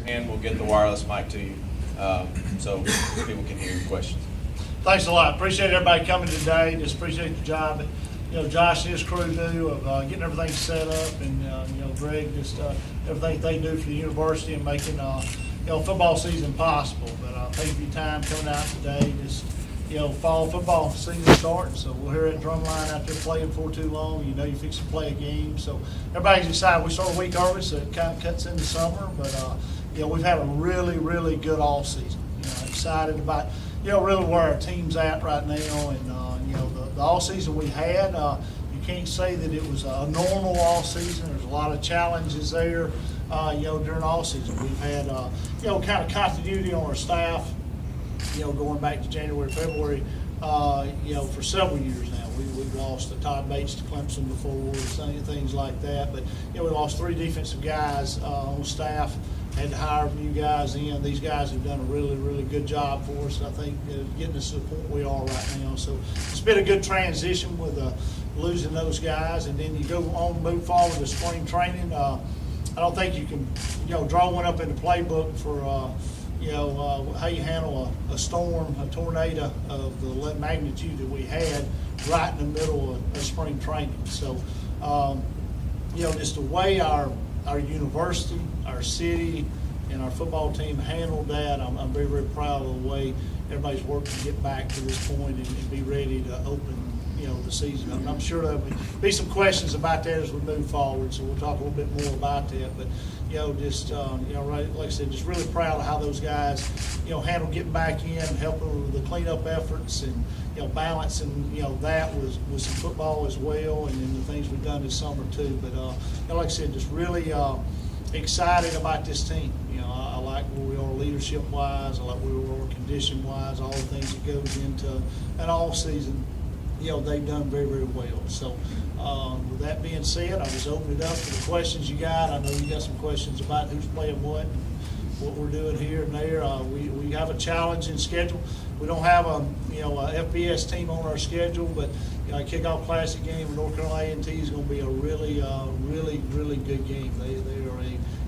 and we'll get the wireless mic to you so people can hear your questions. Thanks a lot. Appreciate everybody coming today. Just appreciate the job that, Josh and his crew do of getting everything set up, and Greg, just everything they do for the university and making football season possible. But thank you for your time coming out today. Just fall football season starting, so we're here at Drumline out there playing for too long. You fix to play a game, so everybody's excited. We start a week early, so it kind of cuts into summer, but we've had a really, really good off season. Excited about really where our team's at right now, and the off season we had. You can't say that it was a normal off season. There's a lot of challenges there. During all season, we've had kind of continuity on our staff. Going back to January, February, for several years now. We've lost Todd Bates to Clemson before, things like that. But we lost 3 defensive guys on staff. Had to hire new guys in. These guys have done a really, really good job for us, I think, getting us to the point we are right now. So it's been a good transition with losing those guys. And then you go on, move forward to spring training. I don't think you can, draw one up in the playbook for, how you handle a storm, a tornado of the magnitude that we had right in the middle of spring training. So, just the way our university, our city, and our football team handled that, I'm very, very proud of the way everybody's worked to get back to this point and be ready to open, the season. I'm sure there'll be some questions about that as we move forward, so we'll talk a little bit more about that. But, right, like I said, just really proud of how those guys, handled getting back in, helping with the cleanup efforts, and, balancing, that with some football as well, and then the things we've done this summer too. But, like I said, just really excited about this team. I like where we are leadership-wise. I like where we are condition-wise, all the things that goes into an all-season. They've done very, very well. So with that being said, I'll just open it up to the questions you got. I know you got some questions about who's playing what we're doing here and there. We have a challenging schedule. We don't have a FBS team on our schedule, but a kickoff classic game with North Carolina A&T is going to be a really, really good game. They are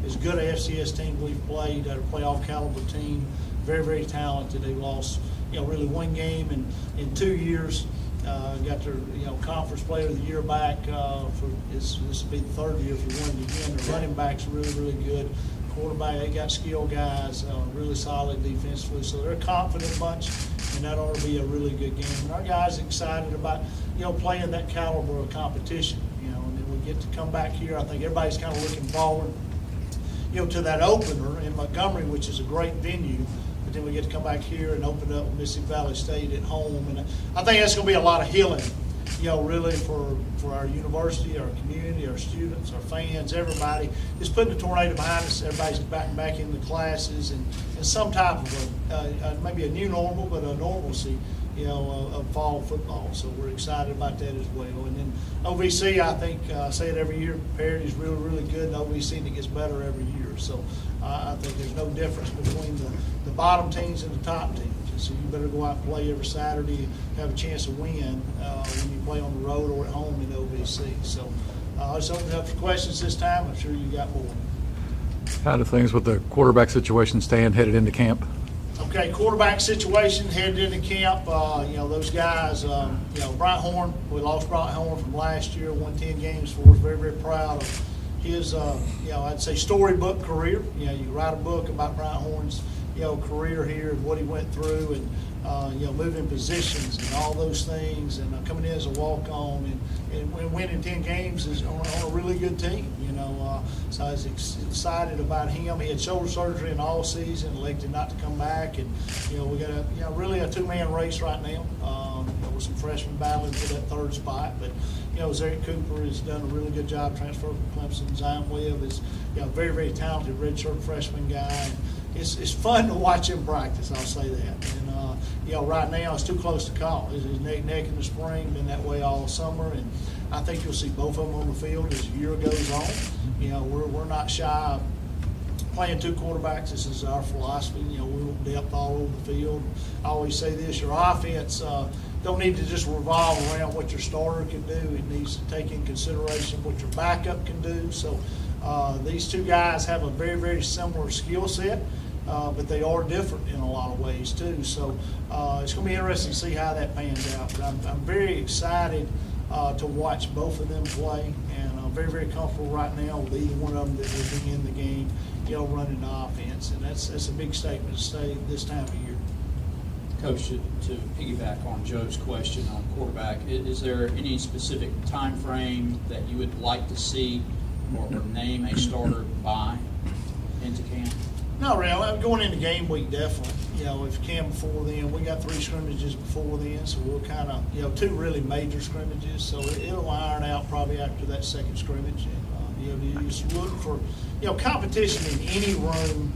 as good a FCS team we've played, a playoff caliber team, very, very talented. They lost really one game in 2 years. Got their conference player of the year back for this will be the 3rd year if you won it again. Their running back's really, really good. Quarterback, they got skilled guys, really solid defensively. So they're a confident bunch, and that ought to be a really good game. And our guys are excited about playing that caliber of competition. And then we get to come back here. I think everybody's kind of looking forward to that opener in Montgomery, which is a great venue. Then we get to come back here and open up Mississippi Valley State at home. And I think that's going to be a lot of healing, really for our university, our community, our students, our fans, everybody. Just putting the tornado behind us, everybody's back into classes and some type of maybe a new normal, but a normalcy, of fall football. So we're excited about that as well. And then OVC, I think, I say it every year, parity is really, really good, and OVC and it gets better every year. So I think there's no difference between the bottom teams and the top teams. So you better go out and play every Saturday, have a chance to win when you play on the road or at home in OVC. So I'll just open it up for questions this time. I'm sure you got more. How do things with the quarterback situation stand headed into camp? Okay, quarterback situation headed into camp. Those guys, Bryant Horn, we lost Bryant Horn from last year, won 10 games for us. Very, very proud of his, I'd say storybook career. You write a book about Bryant Horn's, career here and what he went through, and moving positions and all those things, and coming in as a walk-on and winning 10 games is on a really good team. So I was excited about him. He had shoulder surgery in all season, elected not to come back, and we got really a 2-man race right now. With some freshmen battling for that 3rd spot, but Zarick Cooper has done a really good job transferring from Clemson. Zion Webb is very, very talented redshirt freshman guy. And it's fun to watch him practice. I'll say that. And right now it's too close to call. His neck in the spring, been that way all summer, and I think you'll see both of them on the field as the year goes on. We're not shy of playing 2 quarterbacks. This is our philosophy. We want depth all over the field. I always say this: your offense don't need to just revolve around what your starter can do. It needs to take in consideration what your backup can do. So These two guys have a very, very similar skill set, but they are different in a lot of ways too. So it's going to be interesting to see how that pans out. But I'm very excited to watch both of them play, and I'm very, very comfortable right now with either one of them that will be in the game, running the offense. And that's a big statement to say this time of year. Coach, to piggyback on Joe's question on quarterback, is there any specific time frame that you would like to see or name a starter by into camp? Not really. Going into game week, definitely. If you can before then, we got 3 scrimmages before then, so we'll kind of, 2 really major scrimmages. So it'll iron out probably after that second scrimmage. And, you just look for, competition in any room,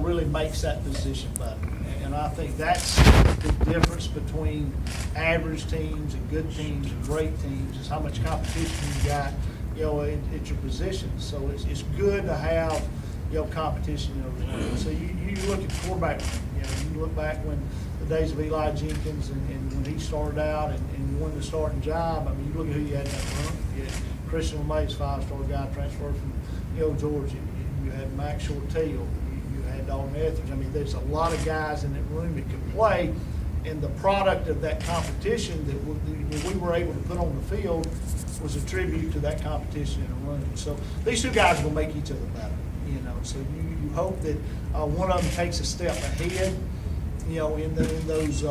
really makes that position better. And I think that's the difference between average teams and good teams and great teams is how much competition you got, at your position. So it's good to have, competition in every room. So you look at quarterback, you look back when the days of Eli Jenkins and when he started out and won the starting job. I mean, you look at who you had in that room. You had Christian LeMay's 5-star guy transferred from Georgia. You had Max Shortell. You had Dalton Etheridge. I mean, there's a lot of guys in that room that could play, and the product of that competition that we were able to put on the field was a tribute to that competition in the room. So these two guys will make each other better. So you hope that one of them takes a step ahead, in those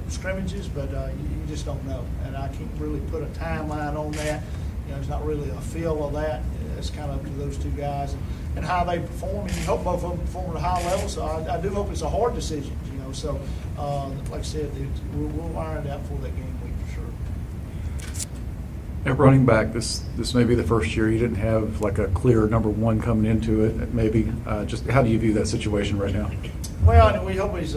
scrimmages, but you just don't know, and I can't really put a timeline on that. There's not really a feel of that. It's kind of up to those two guys and how they perform, and you hope both of them perform at a high level. So I do hope it's a hard decision, So like I said, we'll iron it out for that game week for sure. At running back, this may be the first year you didn't have like a clear number one coming into it. Maybe just how do you view that situation right now? Well, we hope he's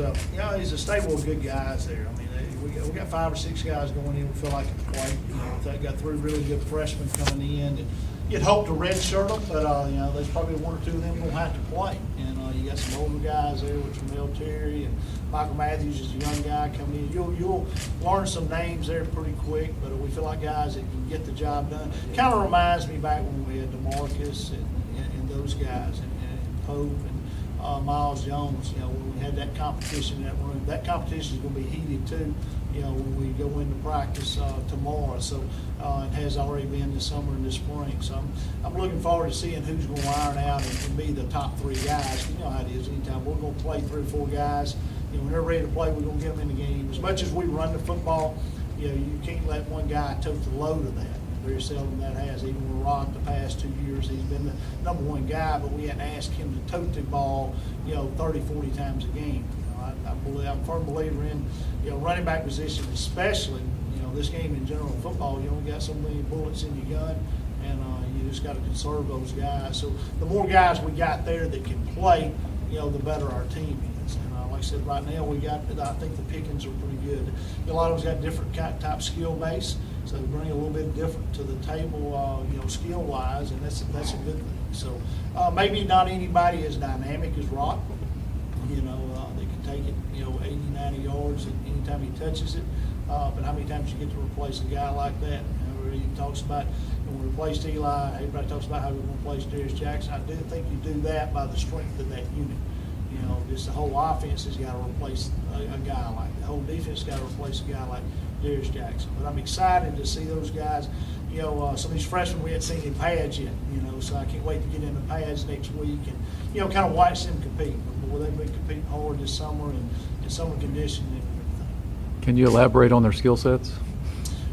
he's a stable of good guys there. I mean, we got 5 or 6 guys going in. We feel like it's play. They got 3 really good freshmen coming in. And you'd hope to redshirt them, but there's probably 1 or 2 of them going to have to play. And you got some older guys there with Jamel Terry and Michael Matthews is a young guy coming in. You'll learn some names there pretty quick, but we feel like guys that can get the job done. Kind of reminds me back when we had DeMarcus and those guys and Pope and Miles Jones. When we had that competition in that room. That competition is going to be heated too. When we go into practice tomorrow. So it has already been this summer and this spring. So I'm looking forward to seeing who's going to iron out and be the top 3 guys. You know how it is. Anytime we're going to play 3 or 4 guys, when they're ready to play, we're going to get them in the game. As much as we run the football, you can't let one guy tote the load of that. Very seldom that has. Even with Rod the past 2 years, he's been the number 1 guy, but we hadn't asked him to tote the ball, 30, 40 times a game. I'm a firm believer in, running back position, especially, this game in general football. You only got so many bullets in your gun, and you just got to conserve those guys. So the more guys we got there that can play, the better our team is. And like I said, right now I think the pickings are pretty good. A lot of us got different type skill base, so they bring a little bit different to the table, skill wise, and that's a good thing. So maybe not anybody as dynamic as Rock. They can take it, 80, 90 yards anytime he touches it. But how many times you get to replace a guy like that? He talks about when we replaced Eli, everybody talks about how we're going to replace Darius Jackson. I do think you do that by the strength of that unit. Just the whole offense has got to replace a guy like that. The whole defense has got to replace a guy like Darius Jackson. But I'm excited to see those guys. Some of these freshmen we hadn't seen in pads yet. So I can't wait to get into pads next week and kind of watch them compete. Boy, they've been competing hard this summer and in summer conditioning and everything. Can you elaborate on their skill sets?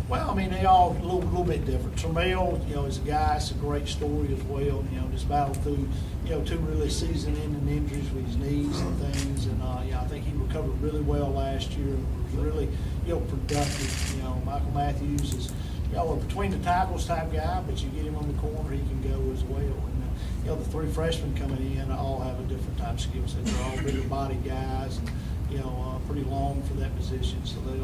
Well, I mean, they all a little bit different. Termel, is a guy. It's a great story as well. Just battled through, 2 really season-ending injuries with his knees and things. And I think he recovered really well last year. And was really, productive. Michael Matthews is, a between the tackles type guy, but you get him on the corner, he can go as well. And the 3 freshmen coming in all have a different type of skill set. They're all bigger body guys, and pretty long for that position. So they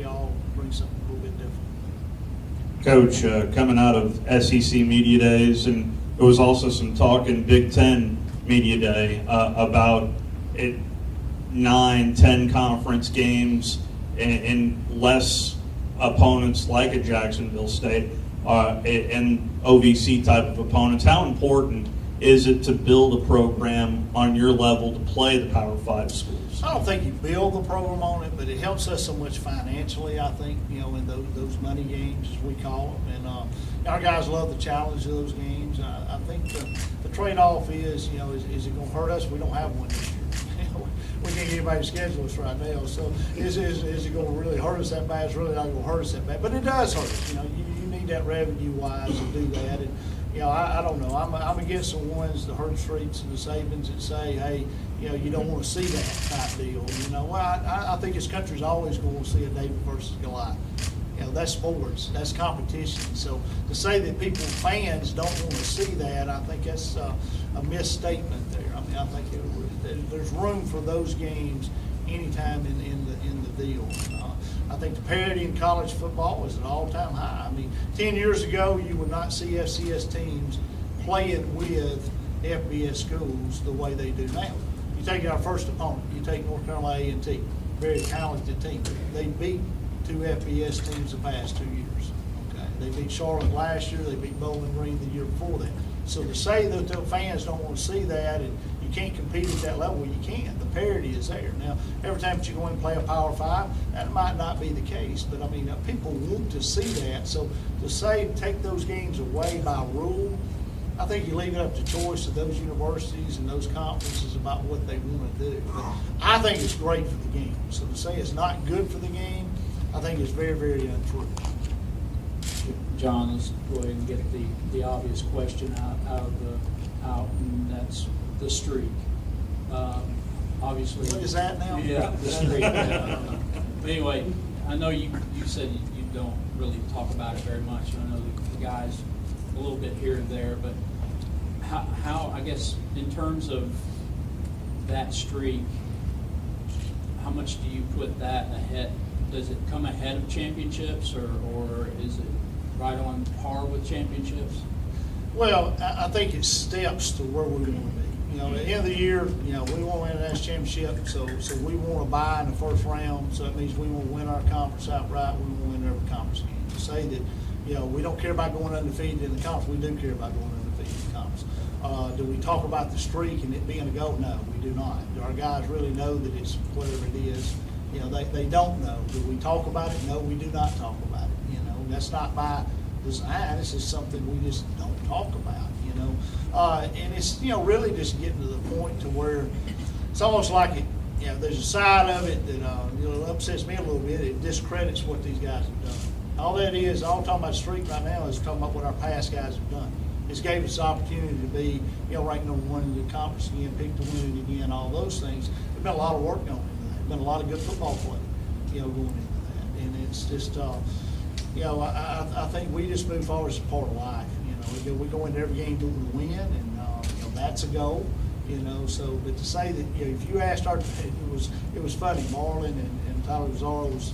all bring something a little bit different. Coach, coming out of SEC Media Days, and there was also some talk in Big Ten Media Day about 9, 10 conference games and less opponents like a Jacksonville State. and OVC type of opponents. How important is it to build a program on your level to play the Power 5 schools? I don't think you build the program on it, but it helps us so much financially, I think, in those money games, as we call them. And our guys love the challenge of those games. I think the trade-off is, is it going to hurt us? We don't have one this year. We can't get anybody to schedule us right now. So is it going to really hurt us that bad? It's really not going to hurt us that bad. But it does hurt us. You need that revenue-wise to do that. And, I don't know. I'm against the ones, the Hurt Streets and the Sabins that say, hey, you don't want to see that type deal. Well, I think this country's always going to see a David versus Goliath. That's sports, that's competition. So to say that fans don't want to see that, I think that's a misstatement there. I think there's room for those games anytime in the deal. I think the parity in college football is at an all-time high. 10 years ago, you would not see FCS teams playing with FBS schools the way they do now. You take our first opponent, you take North Carolina A&T, very talented team. They beat 2 FBS teams the past 2 years. Okay, they beat Charlotte last year. They beat Bowling Green the year before that. So to say that the fans don't want to see that and you can't compete at that level, you can't. The parity is there. Now, every time that you go in and play a Power 5, that might not be the case. But people want to see that. So to say take those games away by rule, I think you leave it up to choice of those universities and those conferences about what they want to do. But I think it's great for the game. So to say it's not good for the game, I think it's very, very untrue. John, let's go ahead and get the obvious question out, and that's the streak. Obviously. What is that now? Yeah, the streak. But anyway, I know you said you don't really talk about it very much. I know the guys a little bit here and there, but how I guess in terms of that streak, how much do you put that ahead? Does it come ahead of championships, or is it right on par with championships? Well, I think it steps to where we want to be. At the end of the year, we want to win a national championship, so we want to bye in the first round. So that means we want to win our conference outright. We want to win every conference game. To say that, we don't care about going undefeated in the conference, we do care about going undefeated in the conference. Do we talk about the streak and it being a goal? No, we do not. Do our guys really know that it's whatever it is? They don't know. Do we talk about it? No, we do not talk about it. That's not by design. This is something we just don't talk about. And it's really just getting to the point to where it's almost like it. There's a side of it that upsets me a little bit. It discredits what these guys have done. All that is, all I'm talking about streak right now is talking about what our past guys have done. It's gave us the opportunity to be, ranked number 1 in the conference again, picked to win it again, all those things. There's been a lot of work going into that. There's been a lot of good football play, going into that. And it's just, I think we just move forward as a part of life. We go into every game looking to win, and that's a goal. So, but to say that, if you asked it was funny. Marlon and Tyler Zara was,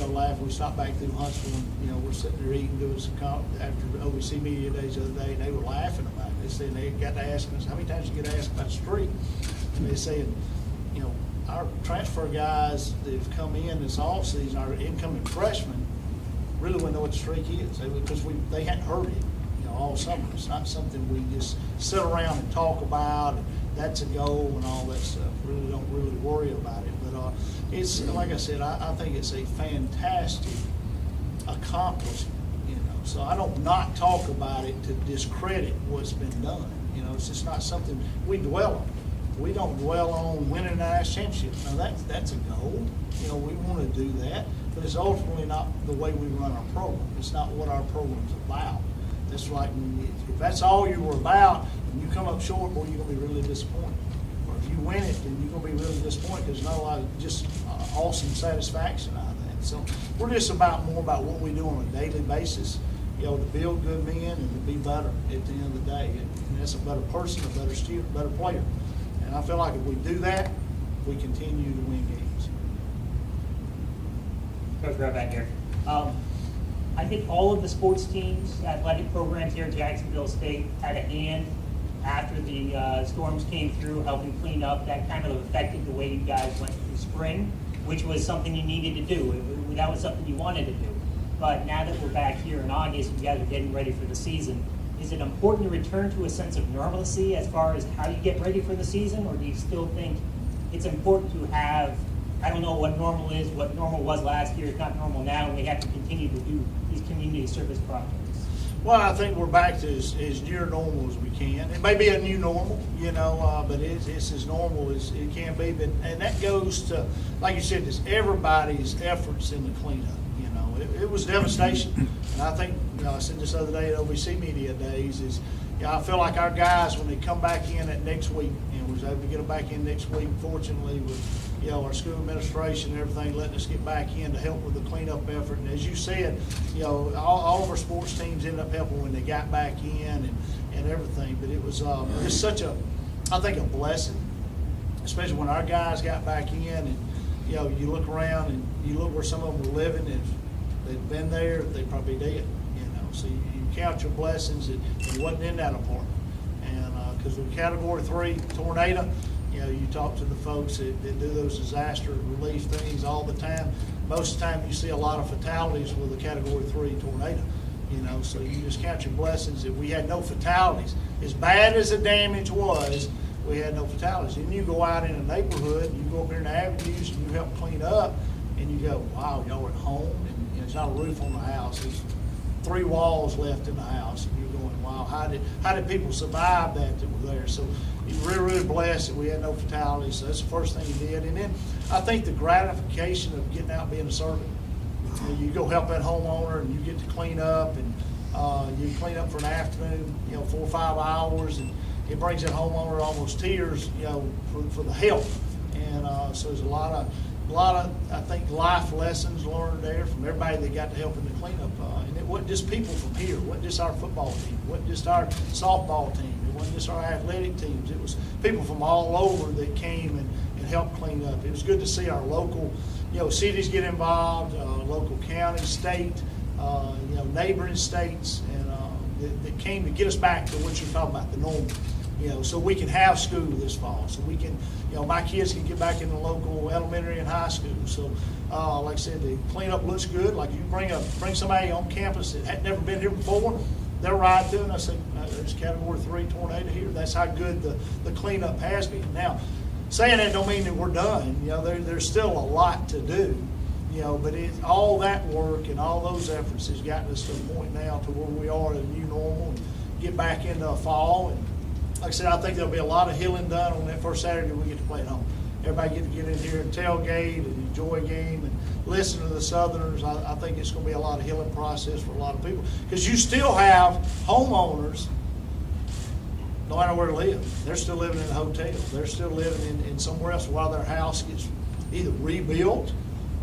laughing. We stopped back through Huntsville, and we're sitting there eating, doing some after OVC Media Days the other day, and they were laughing about it. They said they got to ask us, how many times you get asked about the streak? And they said, our transfer guys that have come in this offseason, our incoming freshmen, really wouldn't know what the streak is because they hadn't heard it, all summer. It's not something we just sit around and talk about. And that's a goal and all that stuff. Really don't really worry about it. But it's like I said, I think it's a fantastic accomplishment. So I don't not talk about it to discredit what's been done. It's just not something we dwell on. We don't dwell on winning a national championship. Now that's a goal. We want to do that, but it's ultimately not the way we run our program. It's not what our program's about. That's like if that's all you were about and you come up short, boy, you're gonna be really disappointed. Or if you win it, then you're gonna be really disappointed because there's not a lot of just awesome satisfaction out of that. So we're just more about what we do on a daily basis. To build good men and to be better at the end of the day. And that's a better person, a better student, a better player. And I feel like if we do that, we continue to win games. Coach, right back here. I think all of the sports teams, athletic programs here at Jacksonville State had a hand after the storms came through, helping clean up. That kind of affected the way you guys went through spring, which was something you needed to do. That was something you wanted to do. but now that we're back here in August, you guys are getting ready for the season. Is it important to return to a sense of normalcy as far as how you get ready for the season, or do you still think it's important to have, I don't know what normal is, what normal was last year, it's not normal now, and we have to continue to do these community service projects? Well, I think we're back to as near normal as we can. It may be a new normal, but it's as normal as it can be. But and that goes to, like you said, it's everybody's efforts in the cleanup. It was devastation, and I think I said this other day at OVC Media Days is, I feel like our guys when they come back in at next week, and was able to get them back in next week. Fortunately, with our school administration and everything letting us get back in to help with the cleanup effort. And as you said, all of our sports teams ended up helping when they got back in and everything. But it was just such I think a blessing, especially when our guys got back in and you look around and you look where some of them were living. If they'd been there, they probably did. So you count your blessings that it wasn't in that apartment. And because with Category 3 tornado, you talk to the folks that do those disaster relief things all the time. Most of the time you see a lot of fatalities with a Category 3 tornado. So you just count your blessings that we had no fatalities. As bad as the damage was, we had no fatalities. And you go out in a neighborhood, and you go up here in the avenues, and you help clean up, and you go, wow, y'all are at home, and it's not a roof on the house. It's 3 walls left in the house, and you're going, wow, how did people survive that were there? So you're really, really blessed that we had no fatalities. So that's the first thing you did. And then I think the gratification of getting out and being a servant. You go help that homeowner, and you get to clean up, and you clean up for an afternoon, 4 or 5 hours, and it brings that homeowner almost tears, for the help. And so there's a lot of I think life lessons learned there from everybody that got to help in the cleanup. And it wasn't just people from here. It wasn't just our football team. It wasn't just our softball team. It wasn't just our athletic teams. It was people from all over that came and helped clean up. It was good to see our local, cities get involved, local counties, state, neighboring states, and that came to get us back to what you're talking about, the normal. So we can have school this fall. So we can, my kids can get back in the local elementary and high school. So, like I said, the cleanup looks good. Like you bring somebody on campus that had never been here before, they'll ride through, and I say, there's Category 3 tornado here. That's how good the cleanup has been. Now, saying that don't mean that we're done. There's still a lot to do. But all that work and all those efforts has gotten us to the point now to where we are at a new normal and get back into a fall. And like I said, I think there'll be a lot of healing done on that first Saturday we get to play at home. Everybody get to get in here and tailgate and enjoy a game and listen to the Southerners. I think it's going to be a lot of healing process for a lot of people because you still have homeowners, no matter where they live. They're still living in a hotel. They're still living in somewhere else while their house gets either rebuilt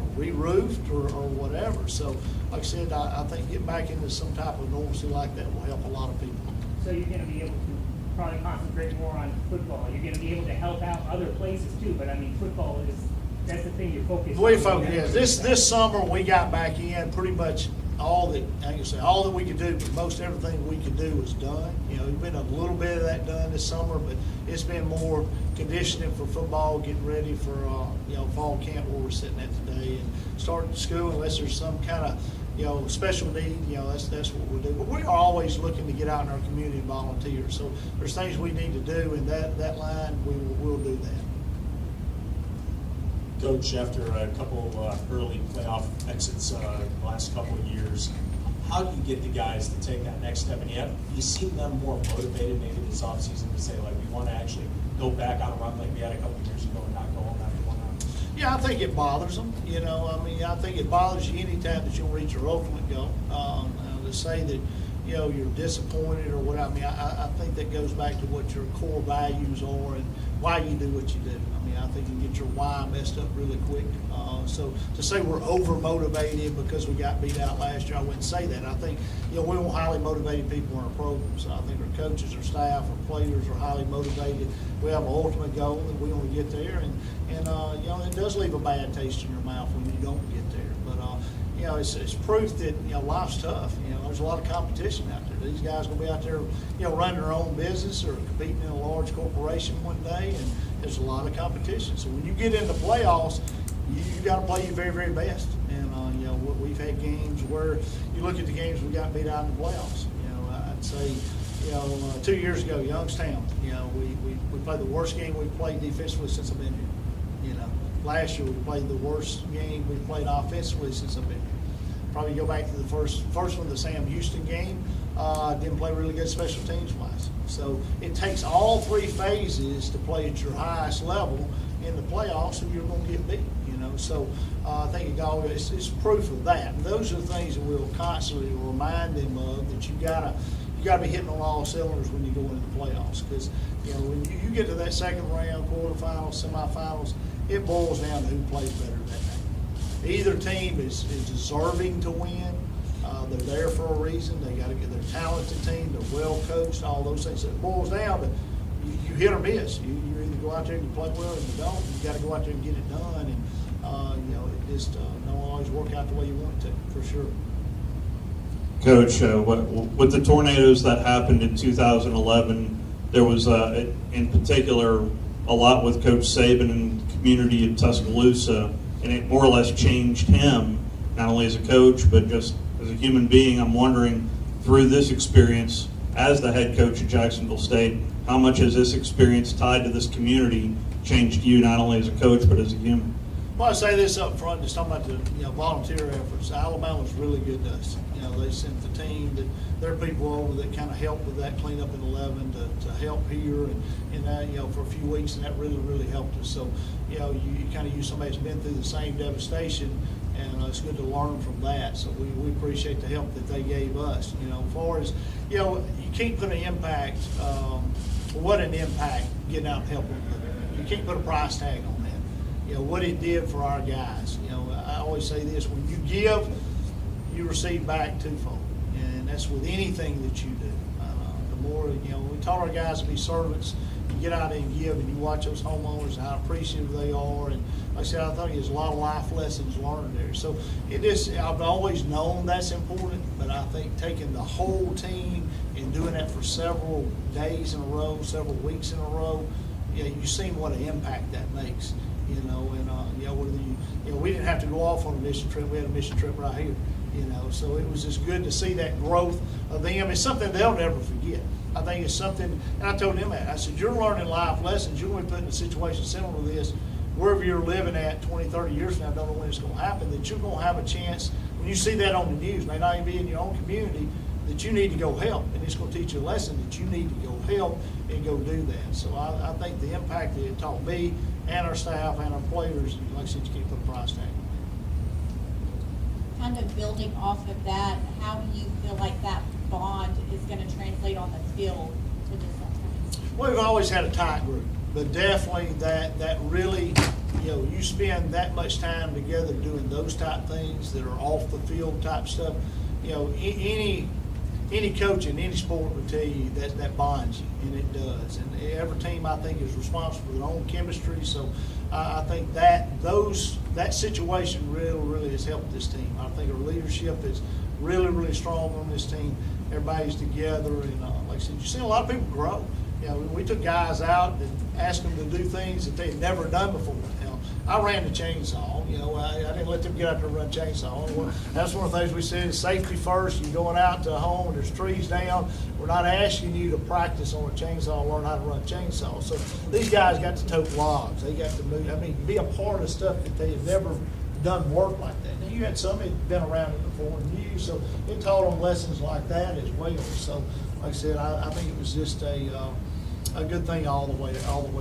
or re-roofed or whatever. So, like I said, I think getting back into some type of normalcy like that will help a lot of people. So you're going to be able to probably concentrate more on football. You're going to be able to help out other places too, but I mean, football that's the thing you're focused on. We focus, yes. This summer we got back in pretty much all that we could do, but most everything we could do was done. There's been a little bit of that done this summer, but it's been more conditioning for football, getting ready for fall camp where we're sitting at today, and starting school unless there's some kind of special need, that's what we'll do. But we are always looking to get out in our community and volunteer. So there's things we need to do in that line, we'll do that. Coach, after a couple early playoff exits the last couple of years, how do you get the guys to take that next step? And you seem them more motivated maybe this offseason to say, like, we want to actually go back on a run like we had a couple of years ago and not go on that one run? Yeah, I think it bothers them. I think it bothers you anytime that you'll reach your ultimate goal. To say that, you're disappointed or what, I think that goes back to what your core values are and why you do what you do. I think you can get your why messed up really quick. So to say we're over-motivated because we got beat out last year, I wouldn't say that. I think, we want highly motivated people in our program. So I think our coaches, our staff, our players are highly motivated. We have an ultimate goal that we want to get there. And it does leave a bad taste in your mouth when you don't get there. But, it's proof that, life's tough. There's a lot of competition out there. These guys are going to be out there, running their own business or competing in a large corporation one day, and there's a lot of competition. So when you get into playoffs, you got to play your very, very best. And, we've had games where you look at the games we got beat out in the playoffs. I'd say, 2 years ago, Youngstown, we played the worst game we've played defensively since I've been here. Last year we played the worst game we played offensively since I've been here. Probably go back to the first one, the Sam Houston game. Didn't play really good special teams wise. So it takes all three phases to play at your highest level in the playoffs, and you're going to get beat. So I think it's proof of that. And those are the things that we'll constantly remind them of, that you gotta be hitting on all cylinders when you go into the playoffs. Because when you get to that second round, quarterfinals, semifinals, it boils down to who plays better that day. Either team is deserving to win. They're there for a reason. They got to get their talented team. They're well coached. All those things. So it boils down to you hit or miss. You either go out there and you play well, or you don't. You got to go out there and get it done. And it just don't always work out the way you want it to, for sure. Coach, with the tornadoes that happened in 2011, there was, in particular, a lot with Coach Saban and the community in Tuscaloosa, and it more or less changed him, not only as a coach, but just as a human being. I'm wondering, through this experience as the head coach at Jacksonville State, how much has this experience tied to this community changed you, not only as a coach, but as a human? Well, I say this up front, just talking about the volunteer efforts. Alabama's really good to us. They sent the team, their people over that kind of helped with that cleanup in 11 to help here, and that, for a few weeks, and that really, really helped us. So, you kind of use somebody that's been through the same devastation, and it's good to learn from that. So we appreciate the help that they gave us. As far as, you can't put an impact, what an impact getting out and helping them. You can't put a price tag on that. What it did for our guys. I always say this: when you give, you receive back twofold, and that's with anything that you do. The more, we taught our guys to be servants. You get out there and give, and you watch those homeowners and how appreciative they are. And like I said, I think there's a lot of life lessons learned there. So I've always known that's important, but I think taking the whole team and doing that for several days in a row, several weeks in a row, you've seen what an impact that makes. We didn't have to go off on a mission trip. We had a mission trip right here. So it was just good to see that growth of them. It's something they'll never forget. I think it's something, and I told them that. I said, you're learning life lessons. You're going to be put in a situation similar to this, wherever you're living at 20, 30 years from now, I don't know when it's going to happen, that you're going to have a chance, when you see that on the news, may not even be in your own community, that you need to go help. And it's going to teach you a lesson that you need to go help and go do that. So I think the impact that it taught me and our staff and our players, like I said, you can't put a price tag on it. Kind of building off of that, how do you feel like that bond is going to translate on the field to this upcoming? Well, we've always had a tight group, but definitely that really, you spend that much time together doing those type things that are off the field type stuff. Any coach in any sport would tell you that bonds you, and it does. And every team, I think, is responsible for their own chemistry. So I think that situation really has helped this team. I think our leadership is really, really strong on this team. Everybody's together, and like I said, you see a lot of people grow. We took guys out and asked them to do things that they had never done before. I ran the chainsaw. I didn't let them get out there and run chainsaw. Well, that's one of the things we said is safety first. You're going out to a home and there's trees down. We're not asking you to practice on a chainsaw and learn how to run a chainsaw. So these guys got to tote logs. They got to move. Be a part of stuff that they had never done work like that. Now you had some that had been around it before and knew, so it taught them lessons like that as well. So like I said, I think it was just a good thing all the way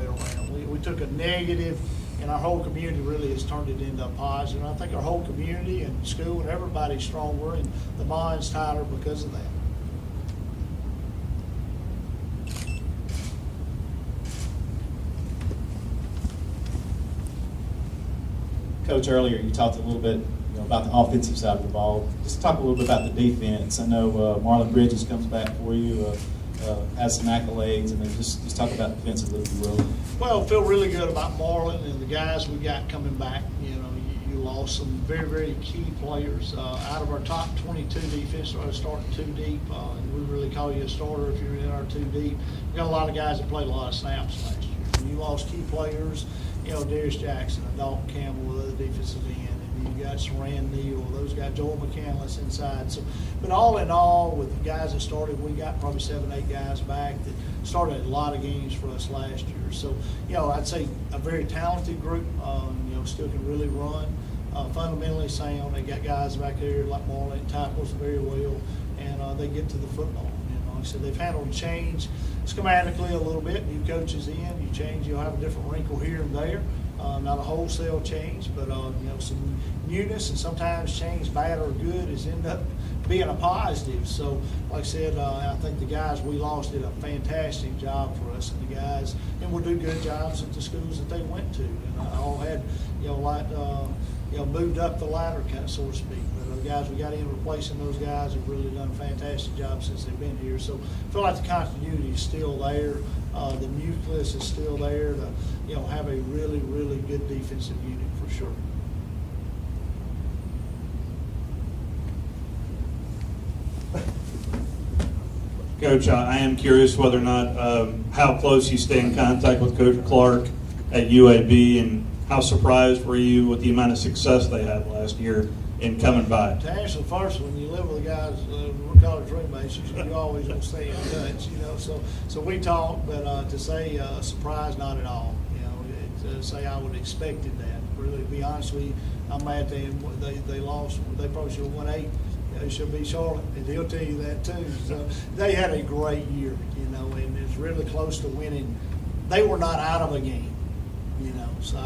around. We took a negative, and our whole community really has turned it into a positive. And I think our whole community and school and everybody's stronger, and the bond's tighter because of that. Coach, earlier you talked a little bit about the offensive side of the ball. Just talk a little bit about the defense. I know Marlon Bridges comes back for you, has some accolades, and then just talk about defensively, if you will. Well, feel really good about Marlon and the guys we got coming back. You lost some very, very key players. Out of our top 22 defense, starting 2 deep. We really call you a starter if you're in our 2 deep. We got a lot of guys that played a lot of snaps last year. You lost key players, Darius Jackson, and Dalton Campbell, the other defensive end, and you got Saran Neal, those guys, Joel McCandless inside. So, but all in all, with the guys that started, we got probably 7, 8 guys back that started a lot of games for us last year. So, I'd say a very talented group, still can really run. Fundamentally sound. They got guys back there like Marlon tackles very well, and they get to the football. Like I said, they've handled change schematically a little bit. New coaches in, you change, you'll have a different wrinkle here and there. Not a wholesale change, but some newness, and sometimes change, bad or good, is end up being a positive. So, like I said, I think the guys we lost did a fantastic job for us, and the guys, and will do good jobs at the schools that they went to, and all had, moved up the ladder, kind of, so to speak. But the guys we got in replacing those guys have really done a fantastic job since they've been here. So, I feel like the continuity is still there. The nucleus is still there to, have a really, really good defensive unit for sure. Coach, I am curious whether or not how close you stay in contact with Coach Clark at UAB, and how surprised were you with the amount of success they had last year in coming by? To answer the first one, you live with the guys, college roommates, you always want to stay in touch, So we talk, but to say surprised, not at all. To say I would have expected that. Really, to be honest with you, I'm mad they lost. They probably should have won 8. It should be Charlotte, and he'll tell you that too. So they had a great year, and it's really close to winning. They were not out of a game, So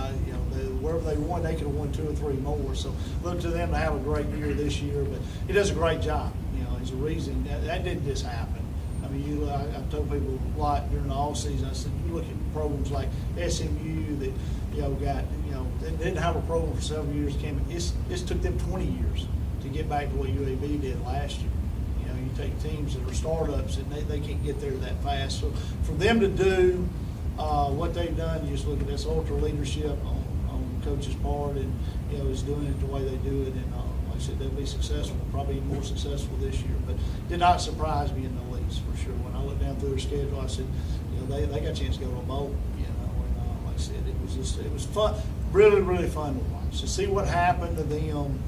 wherever they won, they could have won 2 or 3 more. So look to them to have a great year this year. But he does a great job. There's a reason that didn't just happen. I mean, I told people a lot during the off season. I said, you look at programs like SMU that they didn't have a program for several years. It took them 20 years to get back to what UAB did last year. You take teams that are startups and they can't get there that fast. So for them to do what they've done, you just look at this ultra leadership on coach's part, and is doing it the way they do it. And like I said, they'll be successful, probably more successful this year. But did not surprise me in the least, for sure. When I looked down through their schedule, I said, they got a chance to go to a bowl. And like I said, it was fun, really, really fun to watch, to see what happened to them.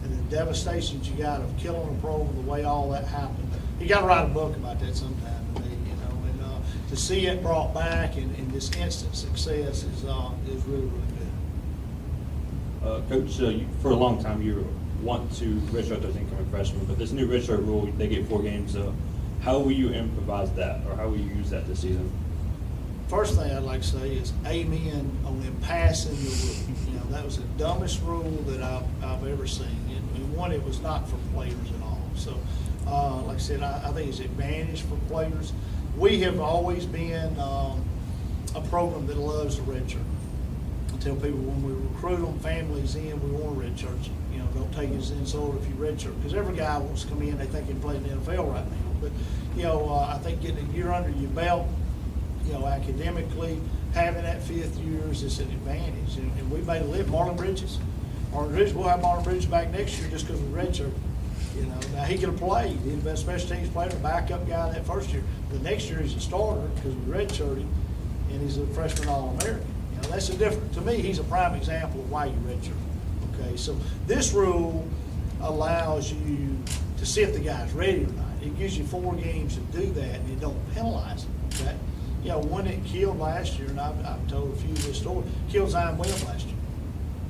And the devastation you got of killing a program, the way all that happened. You got to write a book about that sometime, and to see it brought back and this instant success is really, really good. Coach, for a long time you want to redshirt those incoming freshmen, but this new redshirt rule, they get 4 games. How will you improvise that, or how will you use that this season? First thing I'd like to say is amen on them passing the rule. That was the dumbest rule that I've ever seen. And one, it was not for players at all. So, like I said, I think it's an advantage for players. We have always been a program that loves the redshirt. I tell people when we recruit them, families in, we want a redshirt. Don't take it as an insult if you redshirt, because every guy wants to come in, they think he can play in the NFL right now. But, I think getting a year under your belt, academically, having that 5th year is just an advantage. And we made a live. Marlon Bridges, we'll have Marlon Bridges back next year just because of the redshirt. Now he could have played. He's the best special teams player, the backup guy that first year. The next year he's a starter because we redshirted, and he's a freshman All-American. That's the difference. To me, he's a prime example of why you redshirt. Okay, so this rule allows you to see if the guy's ready or not. It gives you 4 games to do that, and it don't penalize him. Okay. One that killed last year, and I've told a few of this story, killed Zion Williams last year.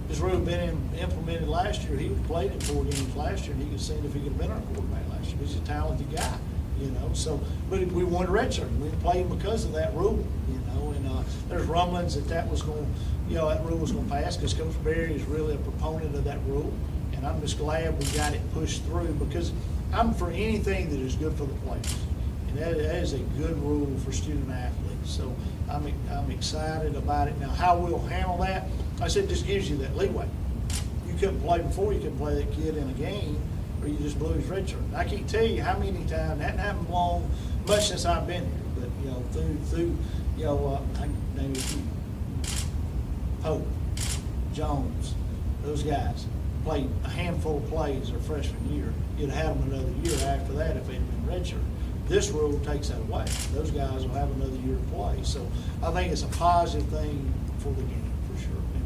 This rule had been implemented last year. He played in 4 games last year, and he could see if he could have been our quarterback last year. He's a talented guy, So, but we wanted redshirt. We didn't play him because of that rule, And there's rumblings that was going, that rule was going to pass, because Coach Berry is really a proponent of that rule, and I'm just glad we got it pushed through, because I'm for anything that is good for the players. And that is a good rule for student athletes. So I'm excited about it. Now, how we'll handle that, I said, just gives you that leeway. You couldn't play before, you couldn't play that kid in a game, or you just blew his red shirt. I can't tell you how many times, that hasn't happened much since I've been here, but through I can name a few. Pope, Jones, those guys played a handful of plays their freshman year. You'd have had them another year after that if they'd been redshirted. This rule takes that away. Those guys will have another year to play. So I think it's a positive thing for the game, for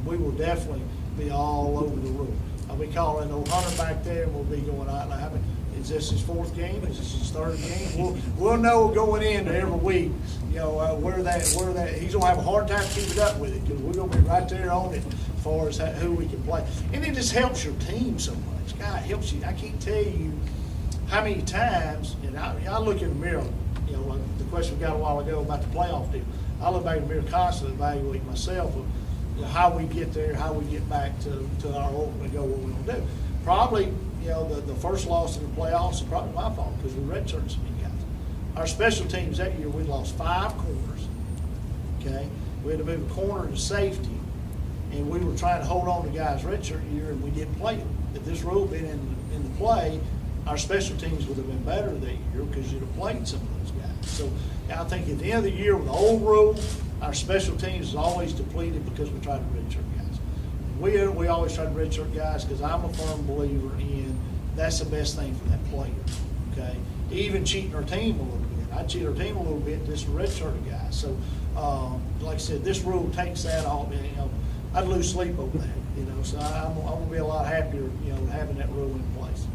we will definitely be all over the room. I'll be calling old Hunter back there, and we'll be going out and having, is this his fourth game? Is this his third game? We'll know going into every week, you know, where he's gonna have a hard time keeping up with it, because we're gonna be right there on it as far as who we can play. And it just helps your team so much. God, it helps you. I can't tell you how many times, and I look in the mirror, you know, like the question we got a while ago about the playoff deal. I look back in the mirror constantly, evaluate myself of, you know, how we get there, how we get back to our ultimate goal, what we're gonna do. Probably, you know, the first loss in the playoffs is probably my fault, because we redshirted so many guys. Our special teams that year, we lost 5 corners, okay? We had to move a corner to safety, and we were trying to hold on to guys redshirt year, and we didn't play them. If this rule had been in the play, our special teams would have been better that year, because you'd have played some of those guys. So I think at the end of the year with the old rule, our special teams is always depleted because we tried to redshirt guys. We always try to redshirt guys, because I'm a firm believer in that's the best thing for that player, okay? Even cheating our team a little bit. I cheat our team a little bit, just to redshirt a guy. So, like I said, this rule takes that off, and, you know, I'd lose sleep over that, you know, so I'm gonna be a lot happier, you know, having that rule in place.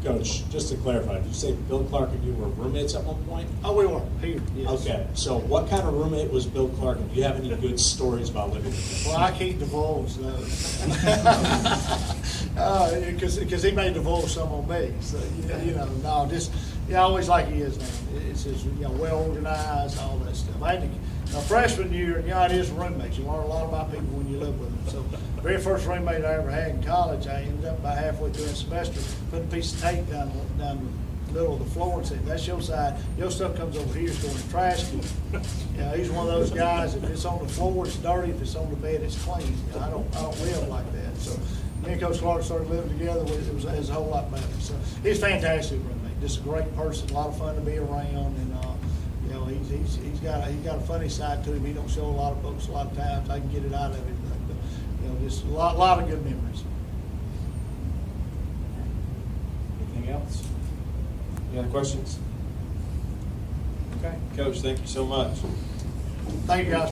Coach, just to clarify, did you say Bill Clark and you were roommates at one point? Oh, we were, here, yes. Okay, so what kind of roommate was Bill Clark, and do you have any good stories about living with him? Well, I can't divulge those. Because he may divulge some on me, so, you know, no, just, yeah, always like he is now. It's just, you know, well organized, all that stuff. I had to, now, freshman year, you know, it is roommates. You learn a lot about people when you live with them. So, the very first roommate I ever had in college, I ended up about halfway through the semester, putting a piece of tape down the middle of the floor and said, "That's your side. Your stuff comes over here, it's going in the trash can." You know, he's one of those guys, if it's on the floor, it's dirty. If it's on the bed, it's clean. You know, I don't live like that. So, me and Coach Clark started living together. It was a whole lot better. So, he's a fantastic roommate. Just a great person, a lot of fun to be around, and you know, he's got a funny side to him. He don't show a lot of folks a lot of times. I can get it out of him, but you know, just a lot of good memories. Anything else? Any other questions? Okay, Coach, thank you so much. Thank you, guys.